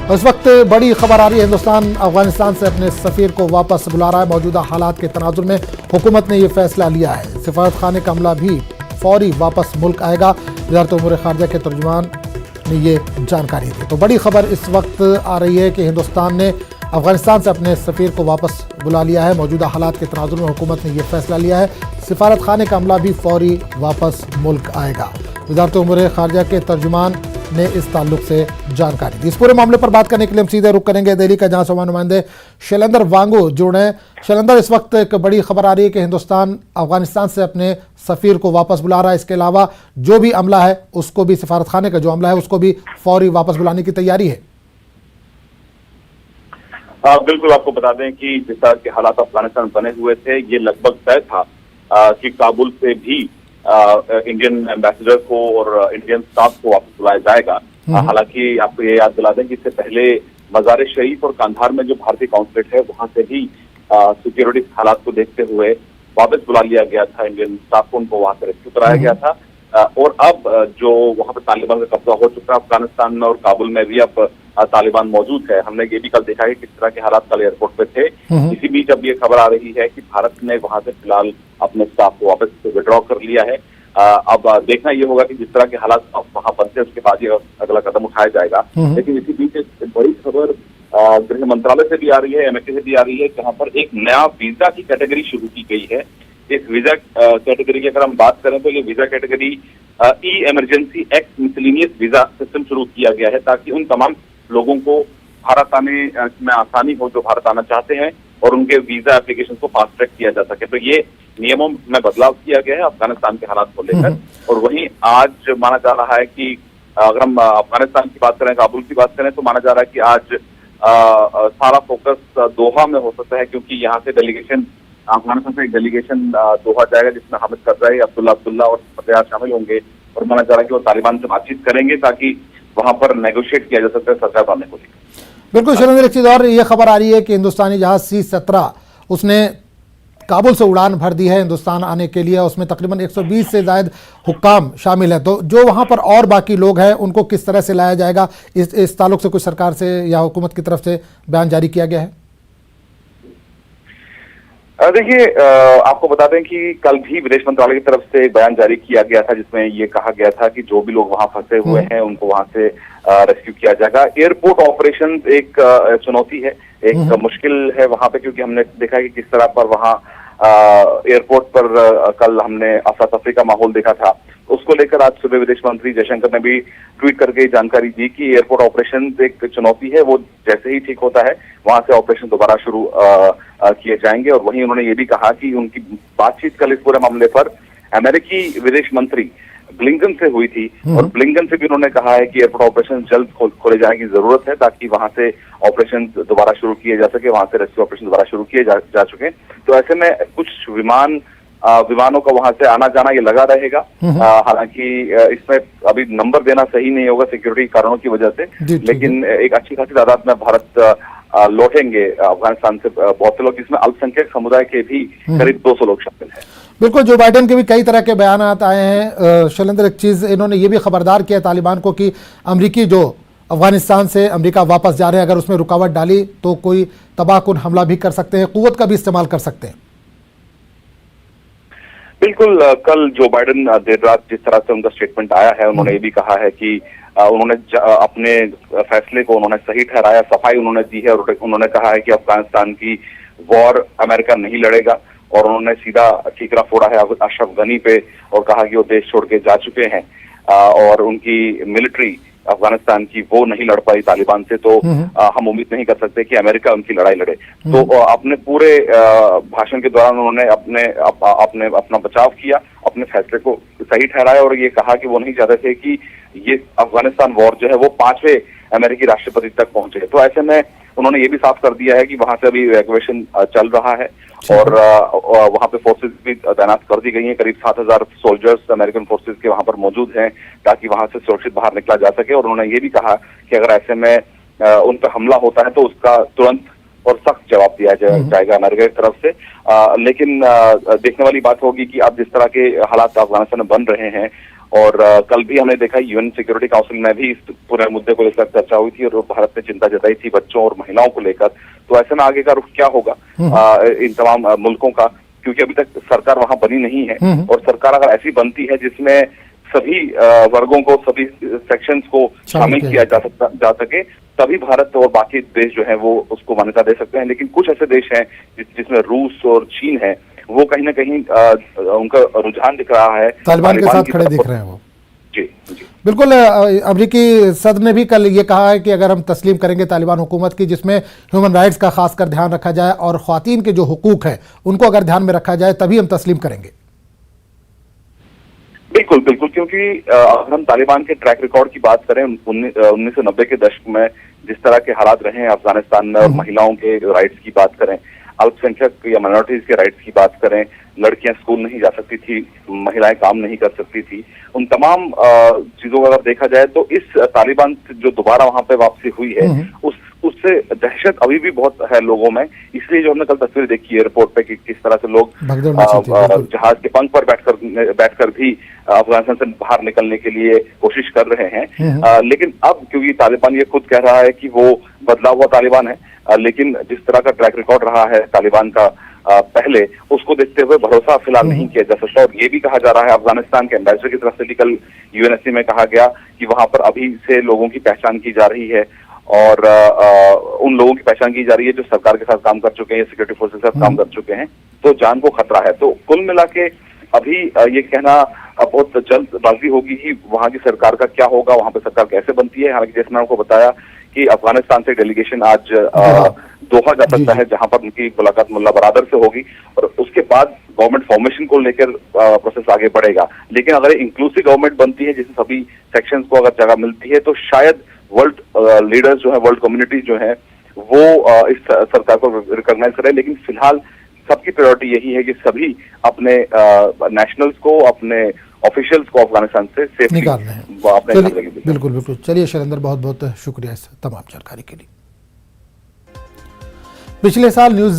इस वक्त बड़ी खबर आ रही है, हिंदुस्तान अफगानिस्तान से अपने सफीर को वापस बुला रहा है। मौजूदा हालात के तनाजुर में हुकूमत ने यह फैसला लिया है। सिफारत खाने का अमला भी फौरी वापस मुल्क आएगा। वज़ारत उमूर खारजा के तर्जुमान ने ये जानकारी दी। तो बड़ी खबर इस वक्त आ रही है कि हिंदुस्तान ने अफगानिस्तान से अपने सफीर को वापस बुला लिया है। मौजूदा हालात के तनाजुर में हुकूमत ने यह फैसला लिया है। सिफारत खाने का अमला भी फौरी वापस मुल्क आएगा। वज़ारत उमूर खारजा के तर्जुमान ने इस ताल्लुक से जानकारी दी। इस पूरे मामले पर बात करने के लिए हम सीधे रुख करेंगे दिल्ली का, जहां से हमारे नुमाइंदे शैलेंद्र वांगू जुड़े हैं। शैलेंद्र, इस वक्त एक बड़ी खबर आ रही है कि हिंदुस्तान अफगानिस्तान से अपने सफीर को वापस बुला रहा है। इसके अलावा जो भी अमला है उसको भी, सिफारत खाने का जो अमला है उसको भी फौरी वापस बुलाने की तैयारी है। बिल्कुल, आपको बता दें कि जिस तरह के हालात अफगानिस्तान बने हुए थे, ये लगभग तय था कि काबुल से भी इंडियन एम्बेसडर को और इंडियन स्टाफ को वापस बुलाया जाएगा। हालांकि आपको ये याद दिला दें कि इससे पहले मजार शरीफ और कांधार में जो भारतीय काउंसलेट है वहां से भी सिक्योरिटी हालात को देखते हुए वापस बुला लिया गया था इंडियन स्टाफ को, उनको वहां से रेस्क्यू कराया गया था। और अब जो वहां पर तालिबान का कब्जा हो चुका है अफगानिस्तान में, और काबुल में भी अब तालिबान मौजूद है। हमने ये भी कल देखा है कि किस तरह के हालात कल एयरपोर्ट पे थे। इसी बीच अब ये खबर आ रही है कि भारत ने वहां से फिलहाल अपने स्टाफ को वापस विड्रॉ कर लिया है। अब देखना ये होगा कि जिस तरह के हालात वहां बनते हैं उसके बाद ये अगला कदम उठाया जाएगा। लेकिन इसी बीच एक बड़ी खबर गृह मंत्रालय से भी आ रही है, एमएचए से भी आ रही है, जहां पर एक नया वीजा की कैटेगरी शुरू की गई है। इस वीजा कैटेगरी की अगर हम बात करें तो ये वीजा कैटेगरी ई emergency act miscellaneous visa system शुरू किया गया है, ताकि उन तमाम लोगों को भारत आने में आसानी हो जो भारत आना चाहते हैं और उनके वीजा एप्लीकेशन को फास्ट ट्रैक किया जा सके। तो ये नियमों में बदलाव किया गया है अफगानिस्तान के हालात को लेकर। और वहीं आज माना जा रहा है कि अगर हम अफगानिस्तान की बात करें, काबुल की बात करें, तो माना जा रहा है कि आज सारा फोकस दोहा में हो सकता है, क्योंकि यहाँ से डेलीगेशन, अफगानिस्तान से एक डेलीगेशन दोहा जाएगा जिसमें हामिद करज़ाई, अब्दुल्ला और फतेह शामिल होंगे। और माना जा रहा है कि वो तालिबान से बातचीत करेंगे ताकि वहां पर नेगोशिएट किया जा सकता है सरकार बनने को लेकर। बिल्कुल शैलेंद्र, एक चीज और ये खबर आ रही है कि हिंदुस्तानी जहाज C-17 उसने काबुल से उड़ान भर दी है हिंदुस्तान आने के लिए। उसमें तकरीबन 120 से ज़ायद हुक्काम शामिल हैं। तो जो वहां पर और बाकी लोग हैं उनको किस तरह से लाया जाएगा, इस ताल्लुक से कुछ सरकार से या हुकूमत की तरफ से बयान जारी किया गया है? देखिए, आपको बता दें कि कल भी विदेश मंत्रालय की तरफ से एक बयान जारी किया गया था जिसमें ये कहा गया था कि जो भी लोग वहां फंसे हुए हैं उनको वहां से रेस्क्यू किया जाएगा। एयरपोर्ट ऑपरेशन एक चुनौती है, एक मुश्किल है वहां पे, क्योंकि हमने देखा कि किस तरह पर वहां एयरपोर्ट पर कल हमने अफरा तफरी का माहौल देखा था। उसको लेकर आज सुबह विदेश मंत्री जयशंकर ने भी ट्वीट करके जानकारी दी कि एयरपोर्ट ऑपरेशन एक चुनौती है, वो जैसे ही ठीक होता है वहां से ऑपरेशन दोबारा शुरू किए जाएंगे। और वहीं उन्होंने ये भी कहा कि उनकी बातचीत कल इस पूरे मामले पर अमेरिकी विदेश मंत्री ब्लिंकन से हुई थी, और ब्लिंकन से भी उन्होंने कहा है कि एयरपोर्ट ऑपरेशन जल्द खोले जाने की जरूरत है ताकि वहां से ऑपरेशन दोबारा शुरू किए जा सके, वहां से रेस्क्यू ऑपरेशन दोबारा शुरू किए जा चुके। तो ऐसे में कुछ विमानों का वहां से आना जाना ये लगा रहेगा। हालांकि इसमें अभी नंबर देना सही नहीं होगा सिक्योरिटी कारणों की वजह से, लेकिन एक अच्छी खासी तादाद में भारत लौटेंगे अफगानिस्तान से बहुत से लोग, जिसमें अल्पसंख्यक समुदाय के भी करीब 200 लोग शामिल हैं। बिल्कुल, जो बाइडेन के भी कई तरह के बयान आए हैं। शैलेंद्र, एक चीज इन्होंने ये भी खबरदार किया तालिबान को कि अमरीकी जो अफगानिस्तान से अमेरिका वापस जा रहे हैं, अगर उसमें रुकावट डाली तो कोई तबाहकुन हमला भी कर सकते हैं, कुव्वत का भी इस्तेमाल कर सकते हैं। बिल्कुल, कल जो बाइडेन देर रात जिस तरह से उनका स्टेटमेंट आया है, उन्होंने ये भी कहा है कि उन्होंने अपने फैसले को उन्होंने सही ठहराया, सफाई उन्होंने दी है, और उन्होंने कहा है कि अफगानिस्तान की वॉर अमेरिका नहीं लड़ेगा। और उन्होंने सीधा ठीकरा फोड़ा है अशरफ गनी पे और कहा कि वो देश छोड़ के जा चुके हैं और उनकी मिलिट्री अफगानिस्तान की वो नहीं लड़ पाई तालिबान से, तो हम उम्मीद नहीं कर सकते कि अमेरिका उनकी लड़ाई लड़े। तो अपने पूरे भाषण के दौरान उन्होंने अपना बचाव किया, अपने फैसले को सही ठहराया और ये कहा कि वो नहीं चाहते थे कि ये अफगानिस्तान वॉर जो है वो 5वें अमेरिकी राष्ट्रपति तक पहुंचे। तो ऐसे में उन्होंने ये भी साफ कर दिया है कि वहां से अभी इवैक्यूएशन चल रहा है और वहां पे फोर्सेस भी तैनात कर दी गई हैं। करीब 7,000 सोल्जर्स अमेरिकन फोर्सेस के वहां पर मौजूद हैं ताकि वहां से सुरक्षित बाहर निकला जा सके। और उन्होंने ये भी कहा कि अगर ऐसे में उन पर हमला होता है तो उसका तुरंत और सख्त जवाब दिया जाएगा अमेरिका की तरफ से। लेकिन देखने वाली बात होगी कि अब जिस तरह के हालात अफगानिस्तान में बन रहे हैं और कल भी हमने देखा यूएन सिक्योरिटी काउंसिल में भी इस पूरे मुद्दे को लेकर चर्चा हुई थी और भारत ने चिंता जताई थी बच्चों और महिलाओं को लेकर। तो ऐसे में आगे का रुख क्या होगा इन तमाम मुल्कों का, क्योंकि अभी तक सरकार वहां बनी नहीं है। और सरकार अगर ऐसी बनती है जिसमें सभी वर्गों को, सभी सेक्शंस को शामिल किया जा सके, तभी भारत और बाकी देश जो है वो उसको मान्यता दे सकते हैं। लेकिन कुछ ऐसे देश हैं जिसमें रूस और चीन है, वो कहीं ना कहीं उनका रुझान दिख रहा है तालिबान के साथ खड़े दिख रहे हैं वो। जी जी बिल्कुल। अमेरिकी सदर ने भी कल ये कहा है कि अगर हम तस्लीम करेंगे तालिबान हुकूमत की, जिसमें ह्यूमन राइट्स का खासकर ध्यान रखा जाए और ख्वातीन के जो हुकूक है उनको अगर ध्यान में रखा जाए, तभी हम तस्लीम करेंगे। बिल्कुल बिल्कुल, क्योंकि अगर हम तालिबान के ट्रैक रिकॉर्ड की बात करें 1990 के दशक में जिस तरह के हालात रहे हैं अफगानिस्तान में, और महिलाओं के राइट्स की बात करें, अल्पसंख्यक या माइनॉरिटीज के राइट्स की बात करें, लड़कियां स्कूल नहीं जा सकती थी, महिलाएं काम नहीं कर सकती थी, उन तमाम चीजों को अगर देखा जाए तो इस तालिबान से जो दोबारा वहां पे वापसी हुई है उससे दहशत अभी भी बहुत है लोगों में। इसलिए जो हमने कल तस्वीर देखी एयरपोर्ट पे कि किस तरह से लोग जहाज के पंख पर बैठकर भी अफगानिस्तान से बाहर निकलने के लिए कोशिश कर रहे हैं। लेकिन अब क्योंकि तालिबान ये खुद कह रहा है कि वो बदला हुआ तालिबान है, लेकिन जिस तरह का ट्रैक रिकॉर्ड रहा है तालिबान का पहले, उसको देखते हुए भरोसा फिलहाल नहीं किया जा सकता। और ये भी कहा जा रहा है अफगानिस्तान के एम्बेसडर की तरफ से भी कल यूएनएससी में कहा गया कि वहां पर अभी से लोगों की पहचान की जा रही है और उन लोगों की पहचान की जा रही है जो सरकार के साथ काम कर चुके हैं, सिक्योरिटी फोर्सेस के साथ काम कर चुके हैं, तो जान को खतरा है। तो कुल मिला के अभी ये कहना बहुत जल्दबाजी होगी ही वहां की सरकार का क्या होगा, वहां पे सरकार कैसे बनती है। हालांकि जैसे मैंने आपको बताया कि अफगानिस्तान से डेलीगेशन आज दोहा जा सकता है, जहां पर उनकी मुलाकात मुल्ला बरादर से होगी और उसके बाद गवर्नमेंट फॉर्मेशन को लेकर प्रोसेस आगे बढ़ेगा। लेकिन अगर इंक्लूसिव गवर्नमेंट बनती है जिसमें सभी सेक्शंस को अगर जगह मिलती है, तो शायद वर्ल्ड लीडर्स जो है, वर्ल्ड कम्युनिटी जो है वो इस सरकार को रिकॉग्नाइज करे। लेकिन फिलहाल सबकी प्रायोरिटी यही है कि सभी अपने नेशनल्स को, अपने ऑफिशियल्स को अफगानिस्तान से सेफ निकालना है। बिल्कुल बिल्कुल। चलिए शैलेंद्र, बहुत बहुत शुक्रिया इस तमाम जानकारी के लिए। पिछले साल न्यूज